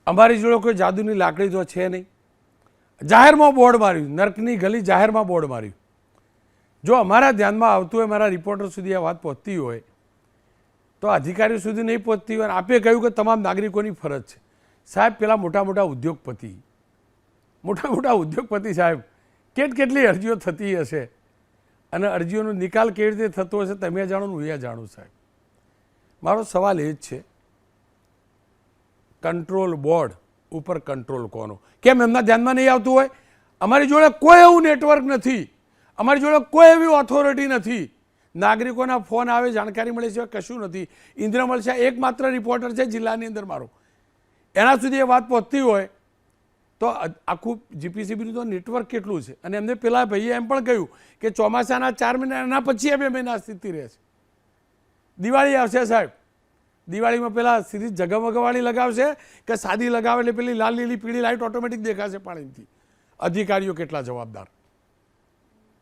અમારી જોડે કોઈ જાદુની લાકડી તો છે નહીં. જાહેરમાં બોર્ડ માર્યું, નર્કની ગલી જાહેરમાં બોર્ડ માર્યું. જો અમારા ધ્યાનમાં આવતું હોય, મારા રિપોર્ટર સુધી આ વાત પહોંચતી હોય તો અધિકારીઓ સુધી નહીં પહોંચતી હોય. આપે કહ્યું કે તમામ નાગરિકોની ફરજ છે. સાહેબ, પેલા મોટા મોટા ઉદ્યોગપતિ સાહેબ, કેટલી અરજીઓ થતી હશે અને અરજીઓનો નિકાલ કેવી રીતે થતો હશે તમે જાણો, હું એ જાણું. સાહેબ, મારો સવાલ એ જ છે, કંટ્રોલ બોર્ડ ઉપર કંટ્રોલ કોનો? કેમ એમના ધ્યાનમાં નહીં આવતું હોય? અમારી જોડે કોઈ એવું નેટવર્ક નથી, અમારી જોડે કોઈ એવી ઓથોરિટી નથી. નાગરિકોના ફોન આવે, જાણકારી મળે છે, કશું નથી. ઇન્દ્રમલ શાહ એકમાત્ર રિપોર્ટર છે જિલ્લાની અંદર મારો. એના સુધી એ વાત પહોંચતી હોય તો આખું જીપીસીબીનું તો નેટવર્ક કેટલું છે. અને એમને પેલા ભાઈએ એમ પણ કહ્યું કે ચોમાસાના 4 મહિના, એના પછી 2 મહિના સ્થિતિ રહે છે. દિવાળી આવશે સાહેબ, દિવાળીમાં પેલા સીધી જગમગવાળી લગાવશે કે સાદી લગાવે એટલે પેલી લાલ લીલી પીળી લાઇટ ઓટોમેટિક દેખાશે પાણીથી. અધિકારીઓ કેટલા જવાબદાર.